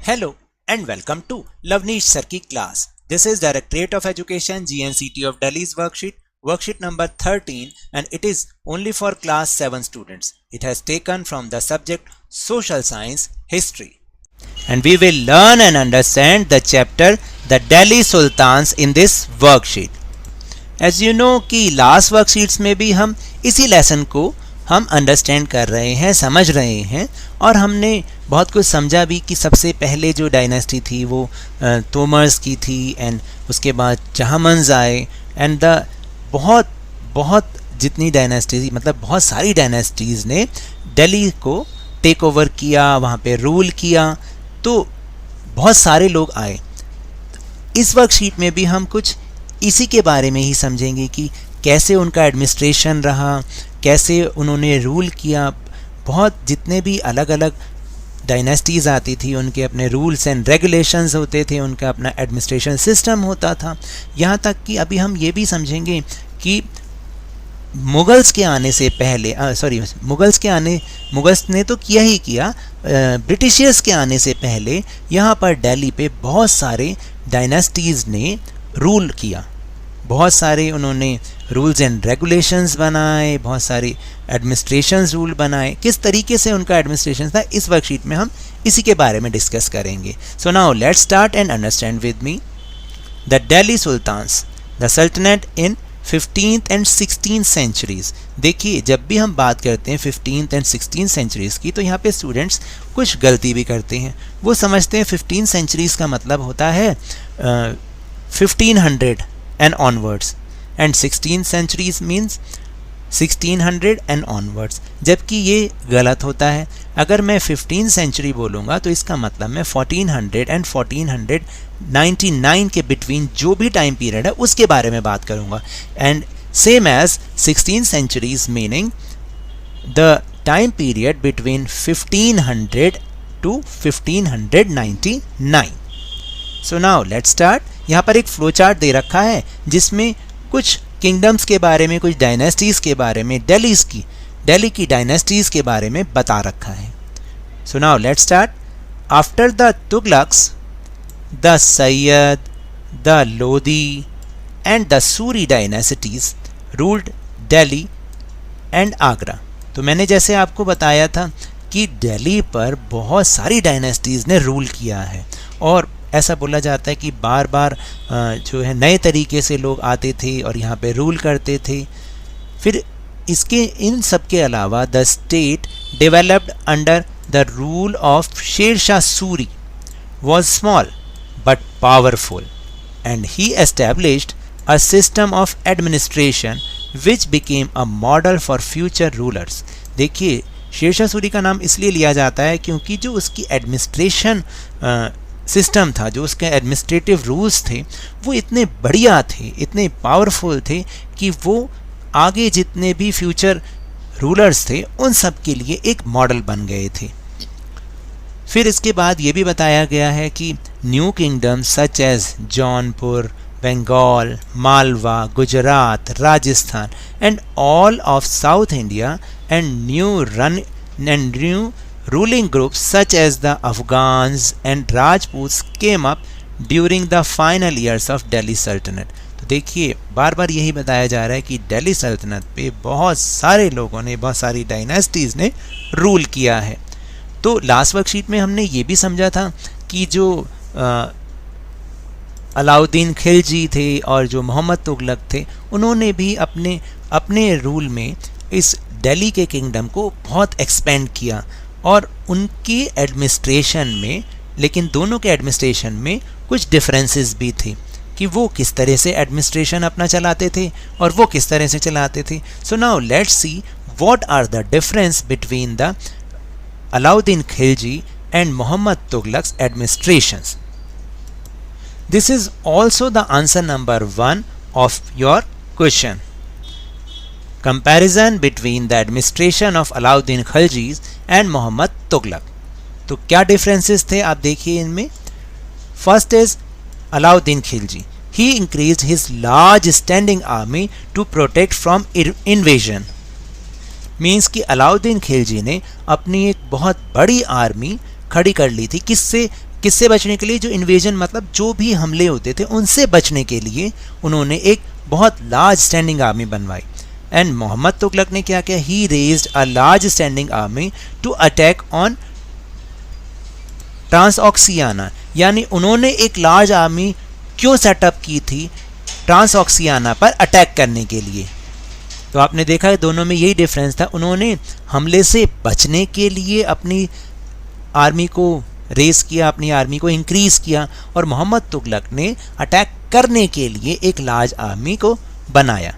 Hello and welcome to Lavneesh Sarki class. This is Directorate of Education GNCT of Delhi's worksheet number 13, and it is only for class 7 students. It has taken from the subject Social Science History. And we will learn and understand the chapter The Delhi Sultans in this worksheet. As you know कि last worksheets में भी हम इसी lesson को हम understand कर रहे हैं, समझ रहे हैं, और हमने बहुत कुछ समझा भी कि सबसे पहले जो डायनेस्टी थी वो तोमर्स की थी, एंड उसके बाद जहामन्स आए, एंड द बहुत जितनी डायनेस्टी थी, मतलब बहुत सारी डायनेस्टीज़ ने दिल्ली को टेक ओवर किया, वहाँ पे रूल किया, तो बहुत सारे लोग आए. इस वर्कशीट में भी हम कुछ इसी के बारे में ही समझेंगे कि कैसे उनका एडमिनिस्ट्रेशन रहा, कैसे उन्होंने रूल किया. बहुत जितने भी अलग अलग डायनेस्टीज़ आती थी उनके अपने रूल्स एंड रेगुलेशंस होते थे, उनका अपना एडमिनिस्ट्रेशन सिस्टम होता था. यहाँ तक कि अभी हम ये भी समझेंगे कि मुगल्स के आने से पहले मुगल्स ने तो किया ही किया, ब्रिटिशर्स के आने से पहले यहाँ पर दिल्ली पे बहुत सारे डायनेस्टीज़ ने रूल किया. बहुत सारे उन्होंने रूल्स एंड रेगुलेशंस बनाए, बहुत सारे एडमिनिस्ट्रेशंस रूल बनाए. किस तरीके से उनका एडमिनिस्ट्रेशन था, इस वर्कशीट में हम इसी के बारे में डिस्कस करेंगे. So now let's start and understand with me the Delhi sultans, the sultanate in 15th and 16th centuries. देखिए, जब भी हम बात करते हैं 15th and 16th सेंचुरीज़ की, तो यहाँ पे स्टूडेंट्स कुछ गलती भी करते हैं. वो समझते हैं 15th सेंचुरीज़ का मतलब होता है 1500 and onwards, and 16th centuries means 1600 and onwards, जबकि ये गलत होता है. अगर मैं 15th century बोलूँगा तो इसका मतलब मैं 1400 and 1499 के बिटवीन जो भी टाइम पीरियड है उसके बारे में बात करूँगा. And same as 16th centuries meaning the time period between 1500 to 1599. So now let's start. यहाँ पर एक फ्लो चार्ट दे रखा है जिसमें कुछ किंगडम्स के बारे में, कुछ डायनेस्टीज़ के बारे में, दिल्ली की डायनेस्टीज़ के बारे में बता रखा है. So now let's start. After the Tughlaqs, the Syed, the Lodhi and the Suri dynasties ruled Delhi and Agra. तो मैंने जैसे आपको बताया था कि दिल्ली पर बहुत सारी डायनेस्टीज़ ने रूल किया है, और ऐसा बोला जाता है कि बार बार जो है नए तरीके से लोग आते थे और यहाँ पे रूल करते थे. फिर इसके इन सब के अलावा the state developed under the rule of Sher Shah Suri was small but powerful, and he established a system of administration which became a model for future rulers. देखिए, शेर शाह सूरी का नाम इसलिए लिया जाता है क्योंकि जो उसकी एडमिनिस्ट्रेशन सिस्टम था, जो उसके एडमिनिस्ट्रेटिव रूल्स थे, वो इतने बढ़िया थे, इतने पावरफुल थे कि वो आगे जितने भी फ्यूचर रूलर्स थे उन सब के लिए एक मॉडल बन गए थे. फिर इसके बाद ये भी बताया गया है कि new kingdom such as Jaunpur, Bengal, Malwa, Gujarat, Rajasthan and all of south India and new ruling groups such as the Afghans and Rajputs came up during the final years of Delhi Sultanate. तो देखिए, बार बार यही बताया जा रहा है कि दिल्ली सल्तनत पे बहुत सारे लोगों ने, बहुत सारी डायनेस्टीज़ ने रूल किया है. तो लास्ट वर्कशीट में हमने ये भी समझा था कि जो अलाउद्दीन खिलजी थे और जो मोहम्मद तुगलक थे, उन्होंने भी अपने रूल में इस दिल्ली के किंगडम को बहुत एक्सपेंड किया, और उनकी एडमिनिस्ट्रेशन में, लेकिन दोनों के एडमिनिस्ट्रेशन में कुछ डिफरेंसेस भी थे कि वो किस तरह से एडमिनिस्ट्रेशन अपना चलाते थे और वो किस तरह से चलाते थे. So now let's see what are the difference between the Alauddin Khilji and Mohammad Tughlaq's administrations. This is also the answer number 1 of your question. Comparison between the administration of Alauddin Khilji and Muhammad Tughlaq. तो क्या differences थे आप देखिए इनमें. First is Alauddin Khilji. He increased his large standing army to protect from invasion. Means कि अलाउद्दीन खिलजी ने अपनी एक बहुत बड़ी आर्मी खड़ी कर ली थी. किससे? किससे बचने के लिए? जो इन्वेजन मतलब जो भी हमले होते थे उनसे बचने के लिए उन्होंने एक बहुत लार्ज स्टैंडिंग आर्मी बनवाई। एंड मोहम्मद तुगलक ने क्या किया? He raised a large standing army to attack on Transoxiana, यानी उन्होंने एक लार्ज आर्मी क्यों सेटअप की थी? ट्रांसऑक्सियाना पर अटैक करने के लिए। तो आपने देखा है दोनों में यही डिफरेंस था, उन्होंने हमले से बचने के लिए अपनी आर्मी को रेस किया, अपनी आर्मी को इंक्रीज किया, और मोहम्मद तुगलक ने अटैक करने के लिए एक लार्ज आर्मी को बनाया।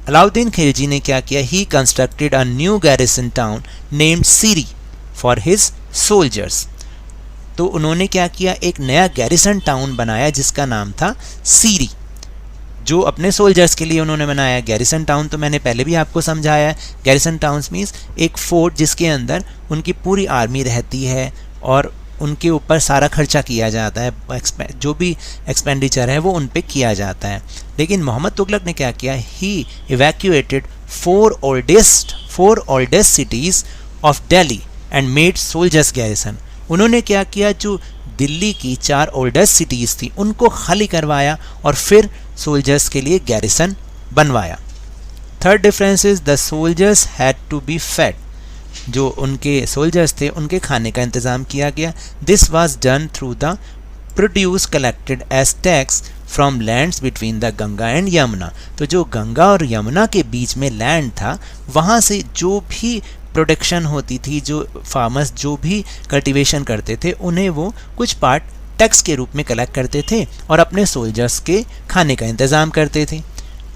अलाउद्दीन खिलजी ने क्या किया? He constructed a new garrison town named Siri for his soldiers. तो उन्होंने क्या किया? एक नया गैरिसन टाउन बनाया जिसका नाम था सीरी, जो अपने सोल्जर्स के लिए उन्होंने बनाया। गैरिसन टाउन तो मैंने पहले भी आपको समझाया है। गैरिसन टाउन्स मीन्स एक फोर्ट जिसके अंदर उनकी पूरी आर्मी रहती है और उनके ऊपर सारा खर्चा किया जाता है, जो भी एक्सपेंडिचर है वो उन पे किया जाता है। लेकिन मोहम्मद तुगलक ने क्या किया? He evacuated four oldest cities of Delhi and made soldiers garrison. उन्होंने क्या किया? जो दिल्ली की 4 ओल्डेस्ट सिटीज़ थी उनको खाली करवाया और फिर सोल्जर्स के लिए गैरिसन बनवाया। Third difference is the soldiers had to be fed. जो उनके सोल्जर्स थे उनके खाने का इंतज़ाम किया गया। This was done through the produce collected as tax from lands between the Ganga and Yamuna. तो जो गंगा और यमुना के बीच में लैंड था वहाँ से जो भी प्रोडक्शन होती थी, जो फार्मर्स जो भी कल्टीवेशन करते थे, उन्हें वो कुछ पार्ट टैक्स के रूप में कलेक्ट करते थे और अपने सोल्जर्स के खाने का इंतज़ाम करते थे।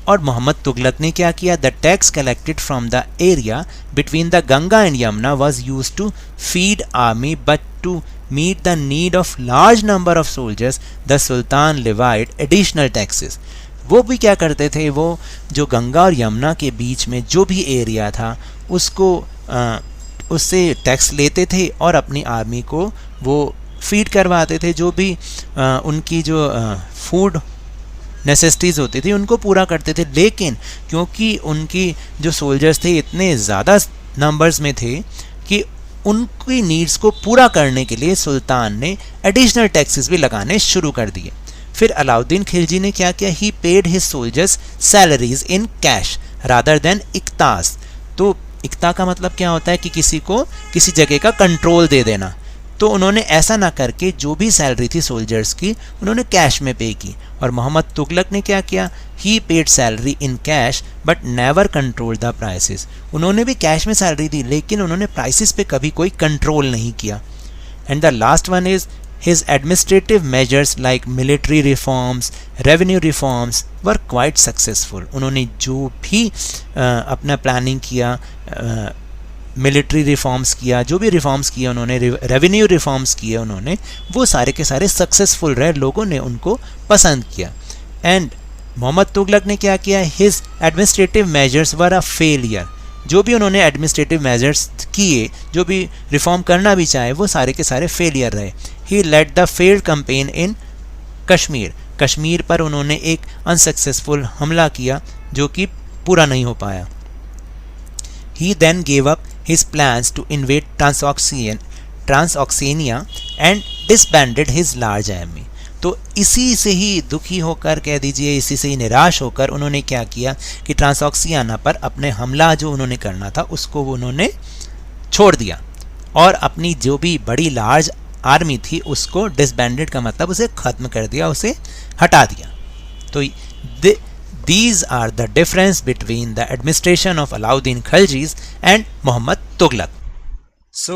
और मोहम्मद तुगलक ने क्या किया? The tax collected from the area between the Ganga and Yamuna was use to feed army, but to meet the need of large number of soldiers the sultan levied additional taxes. वो भी क्या करते थे? वो जो गंगा और यमुना के बीच में जो भी एरिया था उसको उससे टैक्स लेते थे और अपनी आर्मी को वो फीड करवाते थे। जो भी उनकी जो फूड नेसेसिटीज़ होती थी उनको पूरा करते थे। लेकिन क्योंकि उनकी जो सोल्जर्स थे इतने ज़्यादा नंबर्स में थे कि उनकी नीड्स को पूरा करने के लिए सुल्तान ने एडिशनल टैक्सेस भी लगाने शुरू कर दिए। फिर अलाउद्दीन खिलजी ने क्या किया? He paid his soldiers salaries in cash rather than इक्तास। तो इक्ता का मतलब क्या होता है? कि किसी को किसी जगह का कंट्रोल दे देना। तो उन्होंने ऐसा ना करके जो भी सैलरी थी सोल्जर्स की उन्होंने कैश में पे की। और मोहम्मद तुगलक ने क्या किया? He paid salary in cash but never control the prices. उन्होंने भी कैश में सैलरी दी लेकिन उन्होंने प्राइसेस पे कभी कोई कंट्रोल नहीं किया। And the last one is his administrative measures like military reforms, revenue reforms were quite successful. उन्होंने जो भी अपना प्लानिंग किया, मिलिट्री रिफॉर्म्स किया, जो भी रिफॉर्म्स किए उन्होंने, रेवेन्यू रिफॉर्म्स किए उन्होंने, वो सारे के सारे सक्सेसफुल रहे, लोगों ने उनको पसंद किया। एंड मोहम्मद तुगलक ने क्या किया? His administrative measures were a failure. जो भी उन्होंने एडमिनिस्ट्रेटिव मेजर्स किए, जो भी रिफॉर्म करना भी चाहे, वो सारे के सारे फेलियर रहे। He led the failed campaign in Kashmir. Kashmir पर उन्होंने एक अनसक्सेसफुल हमला किया जो कि पूरा नहीं हो पाया। He then gave up his plans to invade Transoxania and disbanded his large army. तो इसी से ही दुखी होकर, कह दीजिए इसी से ही निराश होकर, उन्होंने क्या किया कि ट्रांसऑक्सियाना पर अपने हमला जो उन्होंने करना था उसको उन्होंने छोड़ दिया और अपनी जो भी बड़ी लार्ज आर्मी थी उसको डिसबैंडेड का मतलब उसे ख़त्म कर दिया, उसे हटा दिया। तो these are the difference between the administration of Alauddin Khaljis and Muhammad Tughlaq. So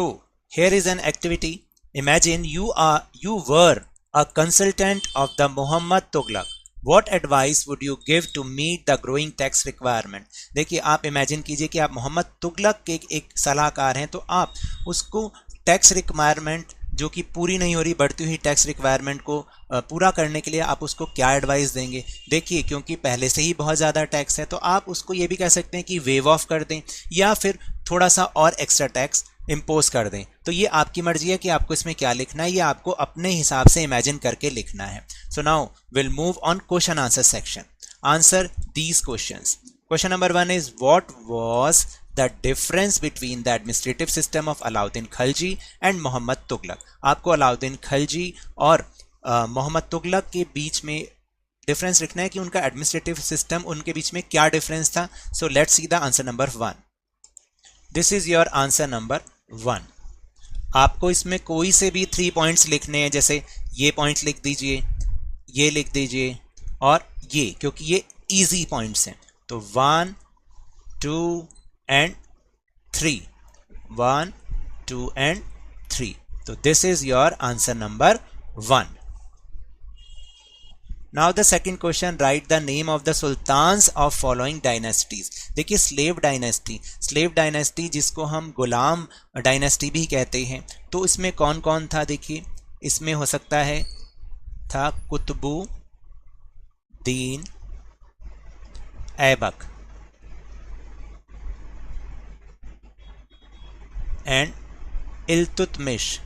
here is an activity. Imagine you were a consultant of the Muhammad Tughlaq. What advice would you give to meet the growing tax requirement? देखिए, आप imagine कीजिए कि आप मोहम्मद तुगलक के एक सलाहकार हैं, तो आप उसको टैक्स रिक्वायरमेंट जो कि पूरी नहीं हो रही, बढ़ती हुई टैक्स रिक्वायरमेंट को पूरा करने के लिए आप उसको क्या एडवाइस देंगे? देखिए, क्योंकि पहले से ही बहुत ज़्यादा टैक्स है तो आप उसको ये भी कह सकते हैं कि वेव ऑफ कर दें या फिर थोड़ा सा और एक्स्ट्रा टैक्स इम्पोज कर दें। तो ये आपकी मर्जी है कि आपको इसमें क्या लिखना है, ये आपको अपने हिसाब से इमेजिन करके लिखना है। So now will move on question answer section. Answer these questions. Question number 1 is, what was the difference between the administrative system of Alauddin Khalji and Mohammad Tughlaq. आपको अलाउद्दीन खलजी और मोहम्मद तुगलक के बीच में डिफरेंस लिखना है कि उनका एडमिनिस्ट्रेटिव सिस्टम, उनके बीच में क्या डिफरेंस था। So let's see the answer number 1। This is your answer number 1। आपको इसमें कोई से भी 3 पॉइंट्स लिखने हैं, जैसे ये पॉइंट्स लिख दीजिए, ये लिख दीजिए और ये, क्योंकि ये इजी पॉइंट्स हैं। तो 1, 2 एंड 3, 1, 2 एंड 3। तो this is your answer number 1। Now the second question, write the name of the sultans of following dynasties। देखिए स्लेव डायनेस्टी जिसको हम गुलाम डायनेस्टी भी कहते हैं, तो इसमें कौन कौन था। देखिए इसमें हो सकता है था कुतुबुद्दीन ऐबक एंड इल्तुतमिश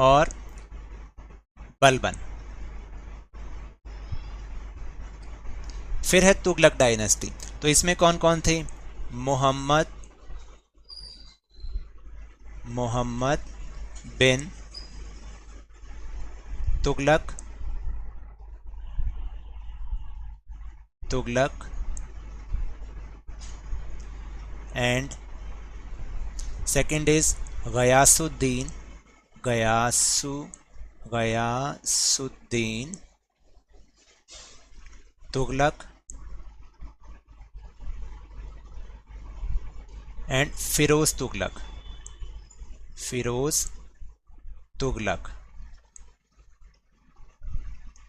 और बलबन। फिर है तुगलक डायनेस्टी, तो इसमें कौन कौन थे। Mohammad bin Tughlaq and second is Ghiyasuddin Tughlaq and Firoz Tughlaq.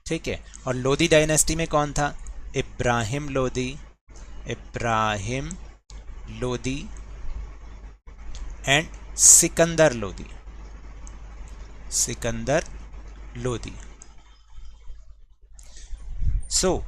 ठीक है। और लोदी डायनेस्टी में कौन था। इब्राहिम लोदी एंड सिकंदर लोदी। सो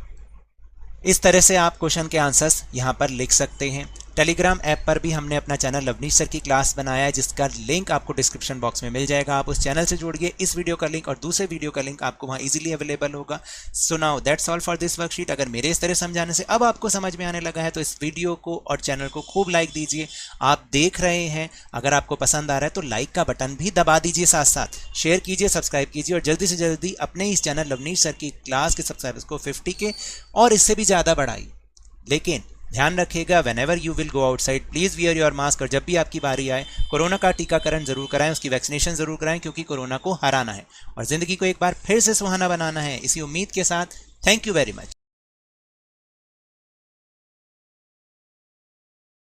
इस तरह से आप क्वेश्चन के आंसर्स यहां पर लिख सकते हैं। टेलीग्राम ऐप पर भी हमने अपना चैनल लवनीश सर की क्लास बनाया है, जिसका लिंक आपको डिस्क्रिप्शन बॉक्स में मिल जाएगा। आप उस चैनल से जुड़िए, इस वीडियो का लिंक और दूसरे वीडियो का लिंक आपको वहां इजीली अवेलेबल होगा। So now that's all for this worksheet. अगर मेरे इस तरह समझाने से अब आपको समझ में आने लगा है तो इस वीडियो को और चैनल को खूब लाइक दीजिए। आप देख रहे हैं, अगर आपको पसंद आ रहा है तो लाइक का बटन भी दबा दीजिए, साथ साथ शेयर कीजिए, सब्सक्राइब कीजिए और जल्दी से जल्दी अपने इस चैनल लवनीश सर की क्लास के सब्सक्राइबर्स को 50 के और इससे भी ज़्यादा बढ़ाइए। लेकिन ध्यान रखिएगा, whenever you will go outside please wear your mask. और जब भी आपकी बारी आए कोरोना का टीकाकरण जरूर कराएं, उसकी वैक्सीनेशन जरूर कराएं, क्योंकि कोरोना को हराना है और ज़िंदगी को एक बार फिर से सुहाना बनाना है। इसी उम्मीद के साथ थैंक यू वेरी मच।